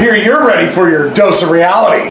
hear you're ready for your dose of reality.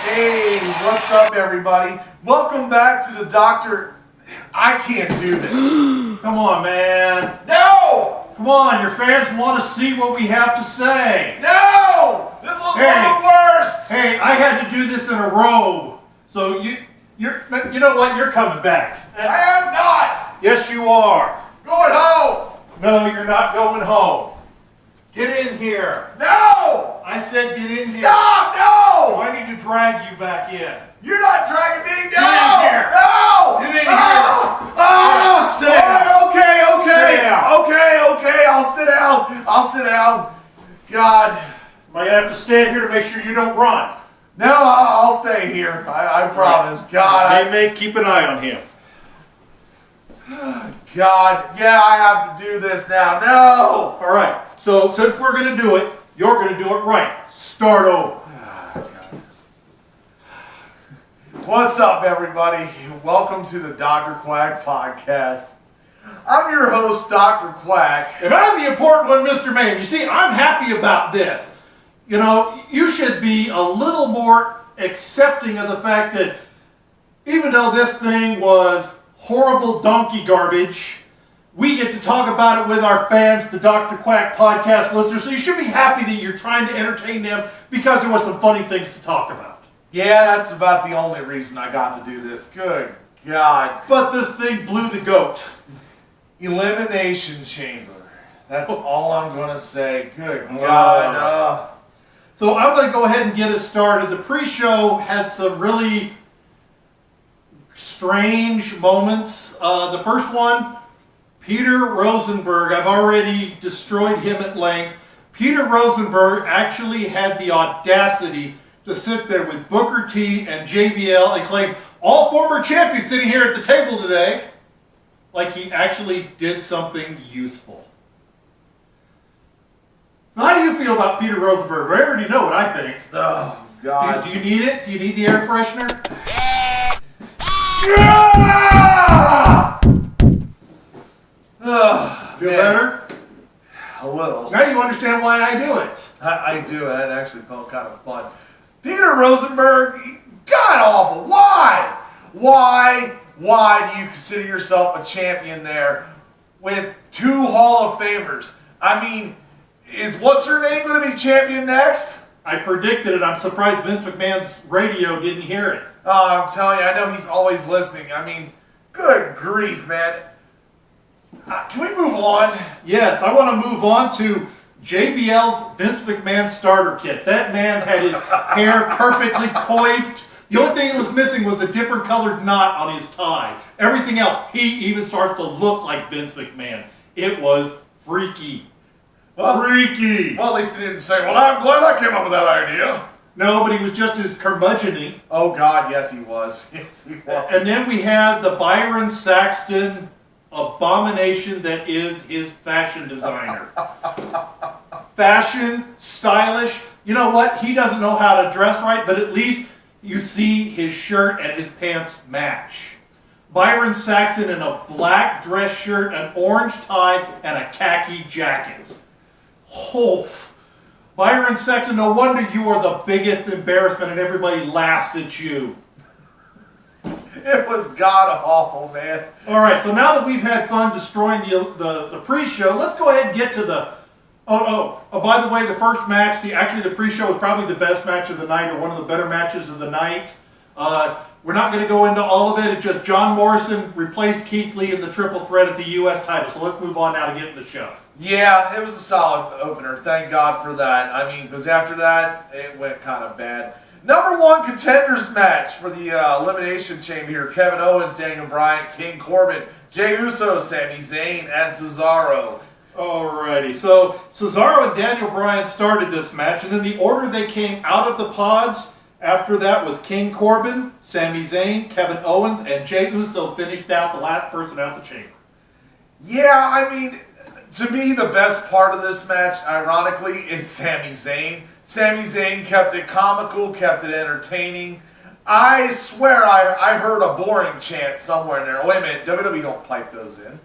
Hey, what's up, everybody? Welcome back to the Doctor. I can't do this. Come on, man. No! Come on, your fans want to see what we have to say. No! This was one of the worst! Hey, I had to do this in a row. So you know what? You're coming back. I am not! Yes, you are. Going home! No, you're not going home. Get in here. No! I said get in here. Stop! No! I need to drag you back in. You're not dragging me! No! Get in here. No! Get in here. Oh! Sit down. All right, okay. Sit down. Okay. I'll sit down. God. Am I going to have to stand here to make sure you don't run? No, I'll stay here. I promise. God, Keep an eye on him. God, yeah, I have to do this now. No! All right. So since we're going to do it, you're going to do it right. Start over. What's up, everybody? Welcome to the Dr. Quack podcast. I'm your host, Dr. Quack. And I'm the important one, Mr. Mayhem. You see, I'm happy about this. You know, you should be a little more accepting of the fact that even though this thing was horrible donkey garbage, we get to talk about it with our fans, the Dr. Quack podcast listeners. So you should be happy that you're trying to entertain them because there was some funny things to talk about. Yeah, that's about the only reason I got to do this. Good God. But this thing blew the goat. Elimination Chamber. That's all I'm going to say. Good God. So I'm going to go ahead and get us started. The pre-show had some really strange moments. The first one, Peter Rosenberg. I've already destroyed him at length. Peter Rosenberg actually had the audacity to sit there with Booker T and JBL and claim all former champions sitting here at the table today like he actually did something useful. So how do you feel about Peter Rosenberg? I already know what I think. Oh, God. Do you need it? Do you need the air freshener? Feel better? A little. Now you understand why I do it. I do. It actually felt kind of fun. Peter Rosenberg, God awful. Why? Why do you consider yourself a champion there with two Hall of Famers? I mean, is what's her name going to be champion next? I predicted it. I'm surprised Vince McMahon's radio didn't hear it. Oh, I'm telling you, I know he's always listening. I mean, good grief, man. Can we move on? Yes, I want to move on to JBL's Vince McMahon starter kit. That man had his hair perfectly coiffed. The only thing that was missing was a different colored knot on his tie. Everything else, he even starts to look like Vince McMahon. It was freaky. Freaky. Well, at least they didn't say, well, I'm glad I came up with that idea. No, but he was just as curmudgeon-y. Oh, God, yes, he was. Yes, he was. And then we had the Byron Saxton abomination that is his fashion designer. Fashion, stylish. You know what? He doesn't know how to dress right, but at least you see his shirt and his pants match. Byron Saxton in a black dress shirt, an orange tie, and a khaki jacket. Oh, Byron Saxton, no wonder you are the biggest embarrassment and everybody laughs at you. It was god awful, man. All right, so now that we've had fun destroying the pre-show, let's go ahead and get to the... Oh, by the way, the first match, actually the pre-show was probably the best match of the night or one of the better matches of the night. We're not going to go into all of it. It's just John Morrison replaced Keith Lee in the triple threat at the U.S. title. So let's move on now to get into the show. Yeah, it was a solid opener. Thank God for that. I mean, because after that, it went kind of bad. Number 1 contenders match for the Elimination Chamber here. Kevin Owens, Daniel Bryan, King Corbin, Jey Uso, Sami Zayn, and Cesaro. Alrighty, so Cesaro and Daniel Bryan started this match, and then the order they came out of the pods after that was King Corbin, Sami Zayn, Kevin Owens, and Jey Uso finished out the last person out the chamber. Yeah, I mean, to me, the best part of this match, ironically, is Sami Zayn. Sami Zayn kept it comical, kept it entertaining. I swear I heard a boring chant somewhere in there. Wait a minute, WWE don't pipe those in.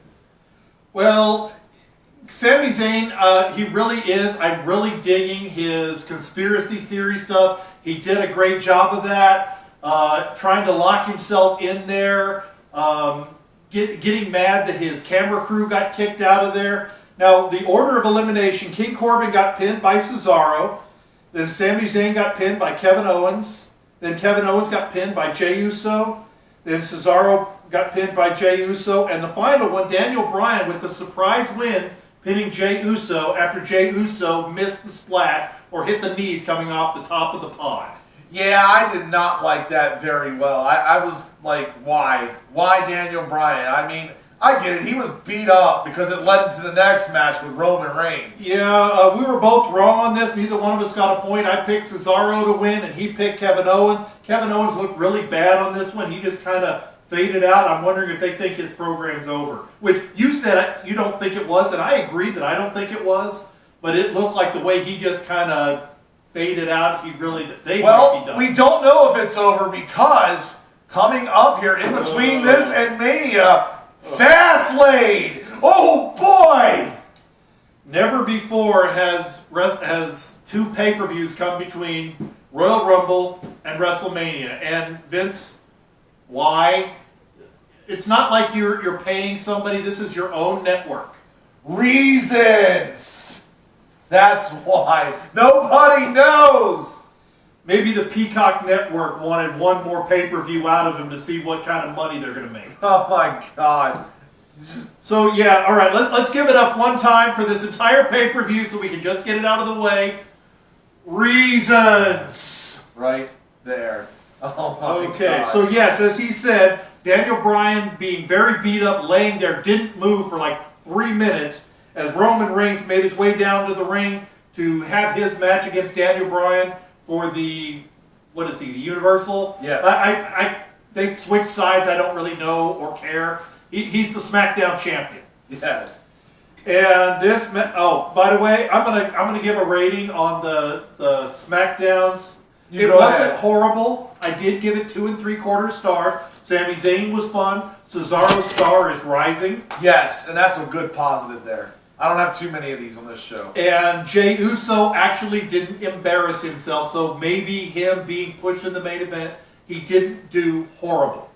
Well, Sami Zayn, he really is. I'm really digging his conspiracy theory stuff. He did a great job of that, trying to lock himself in there, getting mad that his camera crew got kicked out of there. Now, the order of elimination, King Corbin got pinned by Cesaro, then Sami Zayn got pinned by Kevin Owens, then Kevin Owens got pinned by Jey Uso, then Cesaro got pinned by Jey Uso, and the final one, Daniel Bryan with the surprise win, pinning Jey Uso after Jey Uso missed the splat or hit the knees coming off the top of the pod. Yeah, I did not like that very well. I was like, why? Why Daniel Bryan? I mean, I get it. He was beat up because it led into the next match with Roman Reigns. Yeah, we were both wrong on this. Neither one of us got a point. I picked Cesaro to win, and he picked Kevin Owens. Kevin Owens looked really bad on this one. He just kind of faded out. I'm wondering if they think his program's over. Which you said you don't think it was, and I agreed that I don't think it was. But it looked like the way he just kind of faded out. They might be done. We don't know if it's over because coming up here in between this and Mania, Fastlane. Oh boy! Never before has 2 pay-per-views come between Royal Rumble and WrestleMania. And Vince, why? It's not like you're paying somebody. This is your own network. Reasons. That's why. Nobody knows. Maybe the Peacock Network wanted one more pay-per-view out of him to see what kind of money they're going to make. Oh my God. So yeah, all right, let's give it up one time for this entire pay-per-view so we can just get it out of the way. Reasons. Right there. Oh my God. Okay, so yes, as he said, Daniel Bryan being very beat up, laying there, didn't move for like 3 minutes as Roman Reigns made his way down to the ring to have his match against Daniel Bryan for the, what is he, the Universal? Yes. They switched sides, I don't really know or care. He's the SmackDown champion. Yes. And this, oh, by the way, I'm gonna give a rating on the SmackDowns. It wasn't horrible. I did give it 2 3/4 stars. Sami Zayn was fun. Cesaro's star is rising. Yes, and that's a good positive there. I don't have too many of these on this show. And Jey Uso actually didn't embarrass himself, so maybe him being pushed in the main event, he didn't do horrible.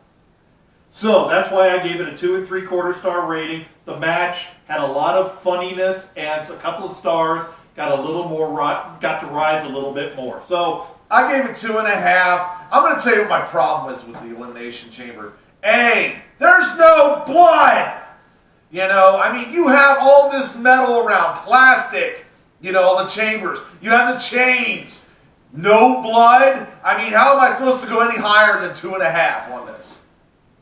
So that's why I gave it a 2 3/4 star rating. The match had a lot of funniness and a couple of stars. Got a little more, got to rise a little bit more. So I gave it 2.5. I'm going to tell you what my problem is with the Elimination Chamber. A, there's no blood. You know, I mean, you have all this metal around, plastic, you know, on the chambers. You have the chains. No blood? I mean, how am I supposed to go any higher than 2.5 on this?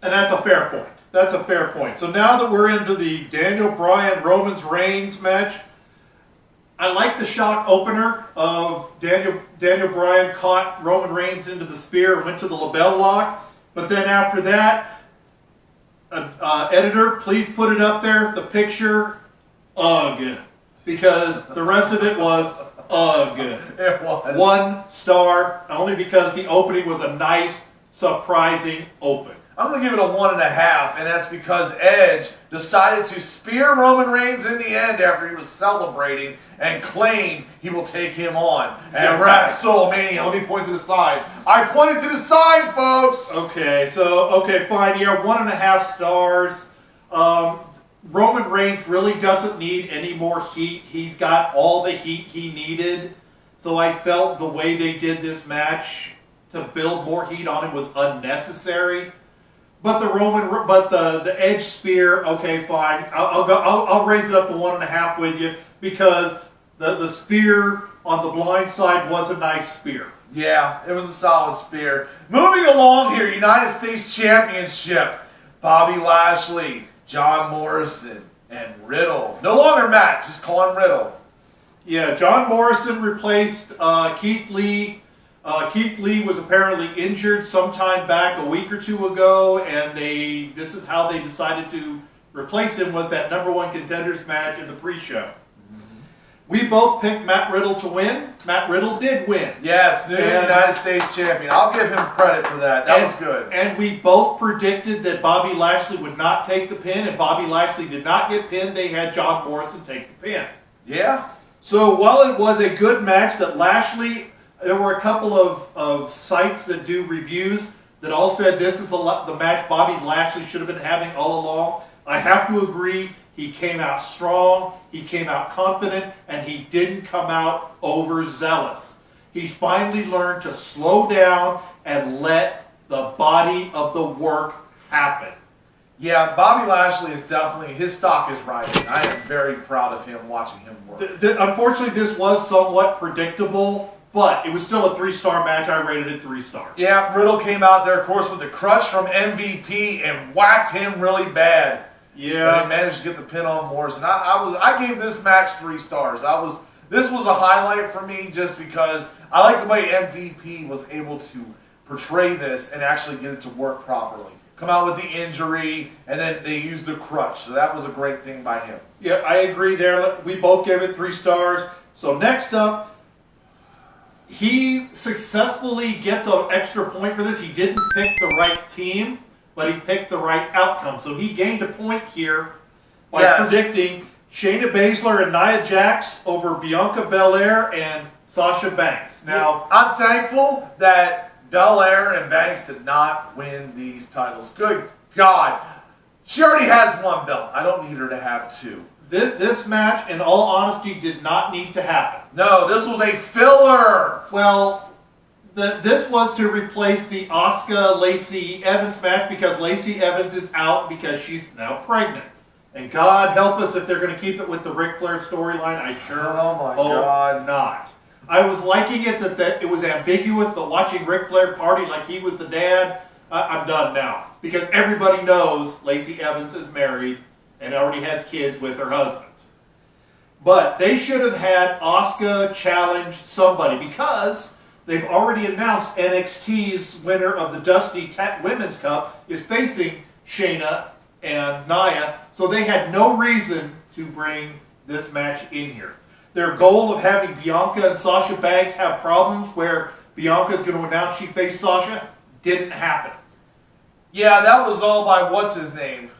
And that's a fair point. That's a fair point. So now that we're into the Daniel Bryan, Roman Reigns match, I like the shock opener of Daniel Bryan caught Roman Reigns into the spear and went to the label lock. But then after that, editor, please put it up there, the picture, ugh. Because the rest of it was ugh. It was. 1 star, only because the opening was a nice, surprising open. I'm going to give it a 1.5, and that's because Edge decided to spear Roman Reigns in the end after he was celebrating and claim he will take him on at WrestleMania. Let me point to the side. I pointed to the side, folks! Okay, fine. Yeah, 1.5 stars. Roman Reigns really doesn't need any more heat. He's got all the heat he needed. So I felt the way they did this match to build more heat on him was unnecessary. But the edge spear, okay, fine. I'll raise it up to 1.5 with you because the spear on the blind side was a nice spear. Yeah, it was a solid spear. Moving along here, United States Championship. Bobby Lashley, John Morrison, and Riddle. No longer Matt, just call him Riddle. Yeah, John Morrison replaced Keith Lee. Keith Lee was apparently injured sometime back a week or two ago, and this is how they decided to replace him, was that #1 contenders match in the pre-show. We both picked Matt Riddle to win. Matt Riddle did win. Yes, new United States champion. I'll give him credit for that. That was good. And we both predicted that Bobby Lashley would not take the pin, and Bobby Lashley did not get pinned. They had John Morrison take the pin. Yeah. So while it was a good match that Lashley, there were a couple of sites that do reviews that all said this is the match Bobby Lashley should have been having all along. I have to agree. He came out strong, he came out confident, and he didn't come out overzealous. He finally learned to slow down and let the body of the work happen. Yeah, Bobby Lashley is definitely, his stock is rising. I am very proud of him watching him work. Unfortunately, this was somewhat predictable, but it was still a 3-star match. I rated it 3 stars. Yeah, Riddle came out there, of course, with the crutch from MVP and whacked him really bad. Yeah, but he managed to get the pin on Morrison. I gave this match 3 stars. This was a highlight for me just because I like the way MVP was able to portray this and actually get it to work properly. Come out with the injury, and then they used the crutch. So that was a great thing by him. Yeah, I agree there. We both gave it 3 stars. So next up, he successfully gets an extra point for this. He didn't pick the right team, but he picked the right outcome. So he gained a point here by predicting Shayna Baszler and Nia Jax over Bianca Belair and Sasha Banks. Now, I'm thankful that Belair and Banks did not win these titles. Good God. She already has 1 belt. I don't need her to have 2. This match, in all honesty, did not need to happen. No, this was a filler. Well, this was to replace the Asuka Lacey Evans match because Lacey Evans is out because she's now pregnant. And God help us if they're going to keep it with the Ric Flair storyline. I sure hope not. I was liking it that it was ambiguous, but watching Ric Flair party like he was the dad, I'm done now. Because everybody knows Lacey Evans is married and already has kids with her husband. But they should have had Asuka challenge somebody because they've already announced NXT's winner of the Dusty Women's Cup is facing Shayna and Nia, so they had no reason to bring this match in here. Their goal of having Bianca and Sasha Banks have problems where Bianca's going to announce she faced Sasha didn't happen. Yeah, that was all by what's his name.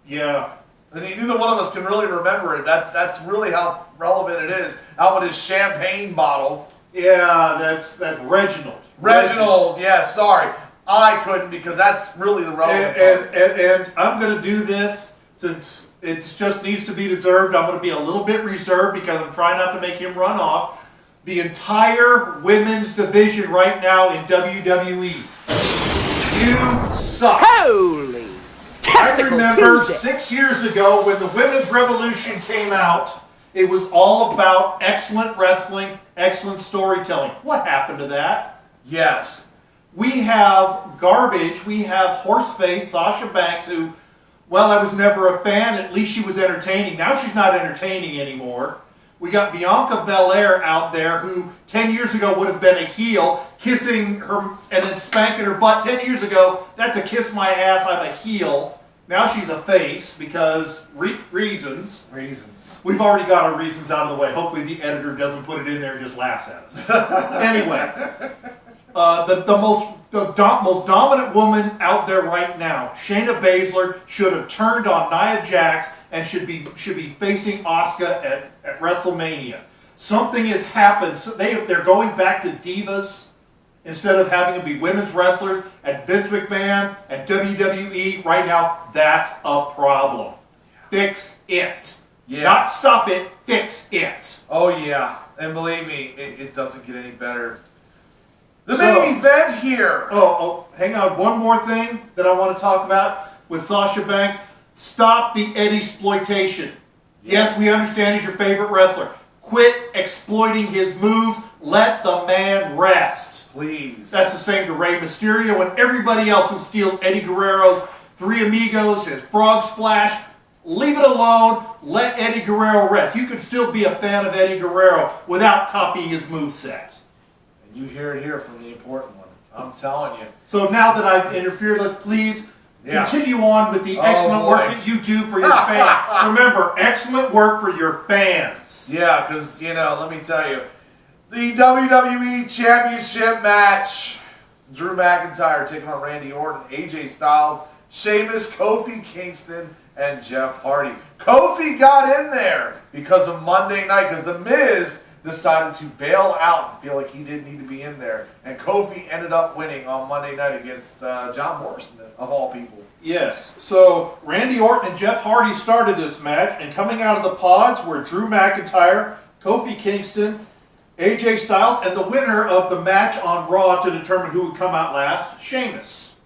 Yeah. And neither one of us can really remember it. That's really how relevant it is. Out with his champagne bottle. Yeah, that's Reginald. Reginald, yeah, sorry. I couldn't because that's really the relevance. And I'm going to do this since it just needs to be deserved. I'm going to be a little bit reserved because I'm trying not to make him run off. The entire women's division right now in WWE. You suck. Holy I remember 6 years ago when the Women's Revolution came out, it was all about excellent wrestling, excellent storytelling. What happened to that? Yes. We have garbage. We have horseface Sasha Banks, who, well, I was never a fan. At least she was entertaining. Now she's not entertaining anymore. We got Bianca Belair out there, who 10 years ago would have been a heel, kissing her and then spanking her butt. 10 years ago, that's a kiss my ass, I'm a heel. Now she's a face because reasons. We've already got our reasons out of the way. Hopefully the editor doesn't put it in there and just laughs at us. Anyway. The most dominant woman out there right now, Shayna Baszler, should have turned on Nia Jax and should be facing Asuka at WrestleMania. Something has happened. So they're going back to divas instead of having them be women's wrestlers. And Vince McMahon and WWE right now, that's a problem. Fix it. Yeah. Not stop it, fix it. Oh yeah, and believe me, it doesn't get any better. The main event here. Hang on. One more thing that I want to talk about with Sasha Banks. Stop the Eddie exploitation. Yes, we understand he's your favorite wrestler. Quit exploiting his moves. Let the man rest. Please. That's the same to Rey Mysterio and everybody else who steals Eddie Guerrero's Three Amigos, his Frog Splash. Leave it alone. Let Eddie Guerrero rest. You can still be a fan of Eddie Guerrero without copying his moveset. And you hear it here from the important one. I'm telling you. So now that I've interfered, let's please continue on with the excellent work that you do for your fans. Remember, excellent work for your fans. Yeah, because, let me tell you, the WWE Championship match, Drew McIntyre taking on Randy Orton, AJ Styles, Sheamus, Kofi Kingston, and Jeff Hardy. Kofi got in there because of Monday night, because The Miz decided to bail out and feel like he didn't need to be in there. And Kofi ended up winning on Monday night against John Morrison, of all people. Yes. So Randy Orton and Jeff Hardy started this match, and coming out of the pods were Drew McIntyre, Kofi Kingston, AJ Styles, and the winner of the match on Raw to determine who would come out last, Sheamus.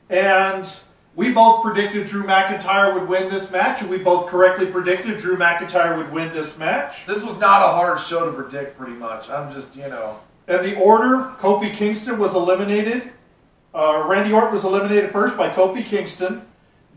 And we both predicted Drew McIntyre would win this match, and we both correctly predicted Drew McIntyre would win this match. This was not a hard show to predict, pretty much. I'm just, And the order, Kofi Kingston was eliminated. Randy Orton was eliminated first by Kofi Kingston.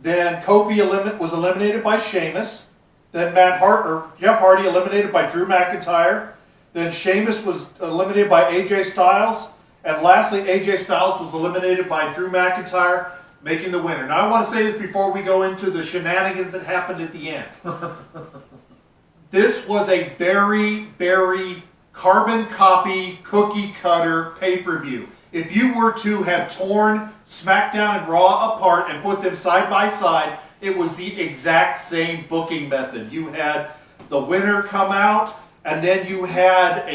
Then Kofi was eliminated by Sheamus. Then Jeff Hardy eliminated by Drew McIntyre. Then Sheamus was eliminated by AJ Styles. And lastly, AJ Styles was eliminated by Drew McIntyre, making the winner. Now I want to say this before we go into the shenanigans that happened at the end. This was a very, very carbon copy, cookie cutter pay-per-view. If you were to have torn SmackDown and Raw apart and put them side by side, it was the exact same booking method. You had the winner come out, and then you had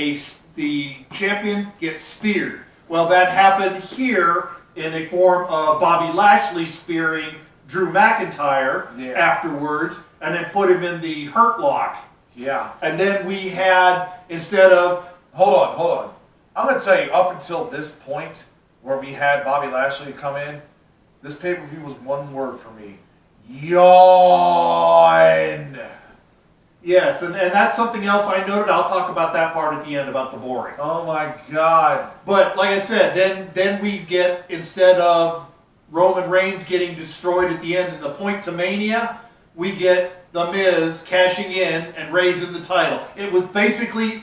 the champion get speared. Well, that happened here in a form of Bobby Lashley spearing Drew McIntyre afterwards, and then put him in the Hurt Lock. Yeah. And then we had, instead of... Hold on. I'm going to tell you, up until this point, where we had Bobby Lashley come in, this pay-per-view was one word for me. Yawn! Yes, and that's something else I noted. I'll talk about that part at the end, about the boring. Oh my God. But like I said, then we get, instead of Roman Reigns getting destroyed at the end in the Point to Mania, we get The Miz cashing in and raising the title. It was basically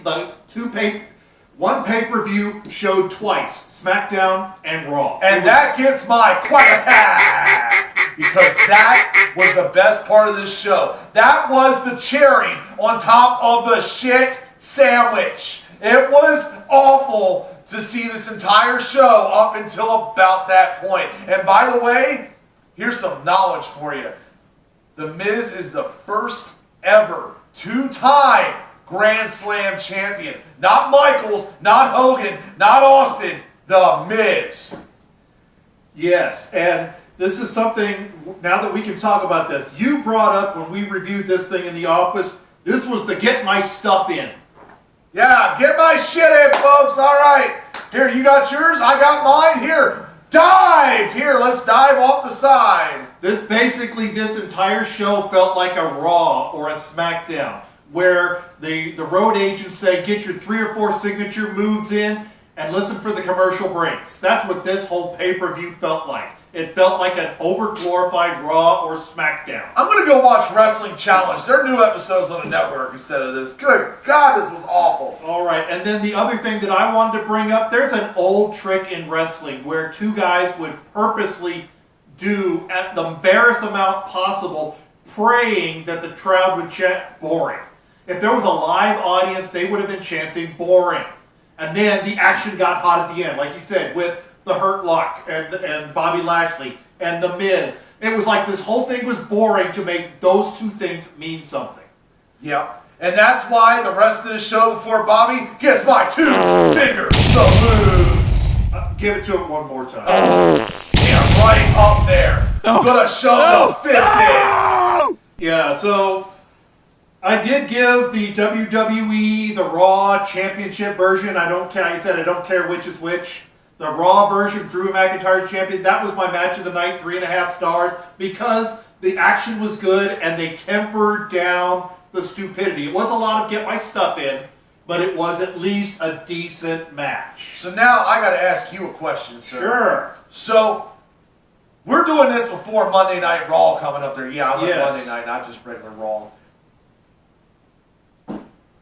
one pay-per-view showed twice, SmackDown and Raw. And that gets my Quack attack! Because that was the best part of this show. That was the cherry on top of the shit sandwich. It was awful to see this entire show up until about that point. And by the way, here's some knowledge for you. The Miz is the first ever two-time Grand Slam champion. Not Michaels, not Hogan, not Austin, The Miz. Yes, and this is something, now that we can talk about this, you brought up when we reviewed this thing in the office, this was the get my stuff in. Yeah, get my shit in, folks. All right. Here, you got yours. I got mine. Here, dive. Here, let's dive off the side. This entire show felt like a Raw or a SmackDown, where the road agents say, get your 3 or 4 signature moves in and listen for the commercial breaks. That's what this whole pay-per-view felt like. It felt like an over-glorified Raw or SmackDown. I'm going to go watch Wrestling Challenge. There are new episodes on the network instead of this. Good God, this was awful. All right, and then the other thing that I wanted to bring up, there's an old trick in wrestling where two guys would purposely do, at the embarrassed amount possible, praying that the crowd would chant boring. If there was a live audience, they would have been chanting boring. And then the action got hot at the end, like you said, with the Hurt Lock and Bobby Lashley and The Miz. It was like this whole thing was boring to make those two things mean something. Yeah. And that's why the rest of the show before Bobby gets my 2-finger salutes. Give it to him one more time. Yeah, right up there. Gonna shove the fist in. Yeah, so I did give the WWE, the Raw Championship version. I don't care. I said I don't care which is which. The Raw version, Drew McIntyre champion. That was my match of the night, 3.5 stars, because the action was good and they tempered down the stupidity. It was a lot of get my stuff in, but it was at least a decent match. So now I got to ask you a question, sir. Sure. So we're doing this before Monday Night Raw coming up there. Yeah, I went Yes. Monday night, not just regular Raw.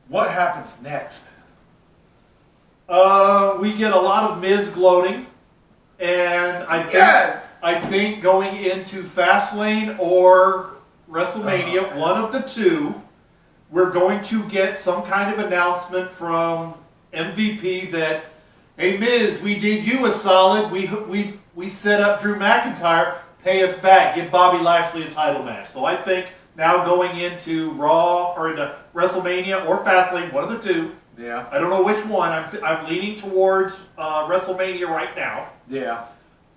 What happens next? We get a lot of Miz gloating, and I think going into Fastlane or WrestleMania, one of the two, we're going to get some kind of announcement from MVP that, hey Miz, we did you a solid. We set up Drew McIntyre. Pay us back. Give Bobby Lashley a title match. So I think now going into Raw or into WrestleMania or Fastlane, one of the two. Yeah. I don't know which one. I'm leaning towards WrestleMania right now. Yeah.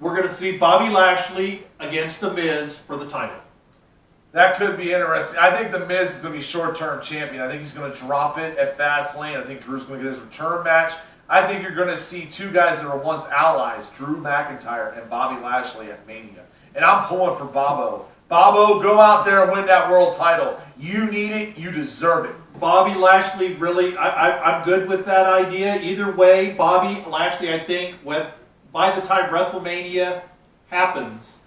We're going to see Bobby Lashley against The Miz for the title. That could be interesting. I think The Miz is going to be short-term champion. I think he's going to drop it at Fastlane. I think Drew's going to get his return match. I think you're going to see two guys that were once allies, Drew McIntyre and Bobby Lashley at Mania. And I'm pulling for Bobo. Bobo, go out there and win that world title. You need it. You deserve it. Bobby Lashley, really, I'm good with that idea. Either way, Bobby Lashley, I think, by the time WrestleMania happens,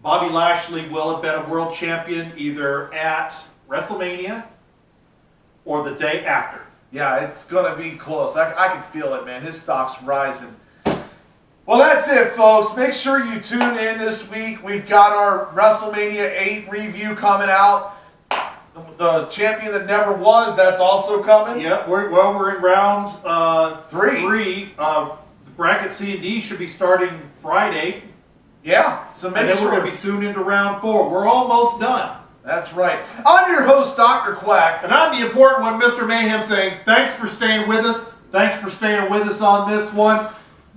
Bobby Lashley will have been a world champion either at WrestleMania or the day after. Yeah, it's going to be close. I can feel it, man. His stock's rising. Well, that's it, folks. Make sure you tune in this week. We've got our WrestleMania 8 review coming out. The champion that never was, that's also coming. Yep, we're in round Three. The bracket C and D should be starting Friday. Yeah, so And then we're going to be soon into round 4. We're almost done. That's right. I'm your host, Dr. Quack. And I'm the important one, Mr. Mayhem, saying thanks for staying with us. Thanks for staying with us on this one.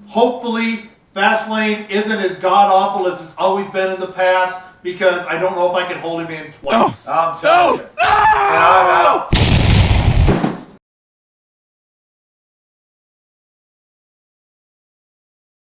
Hopefully, Fastlane isn't as god-awful as it's always been in the past, because I don't know if I can hold him in twice. I'm telling you. And I'm out.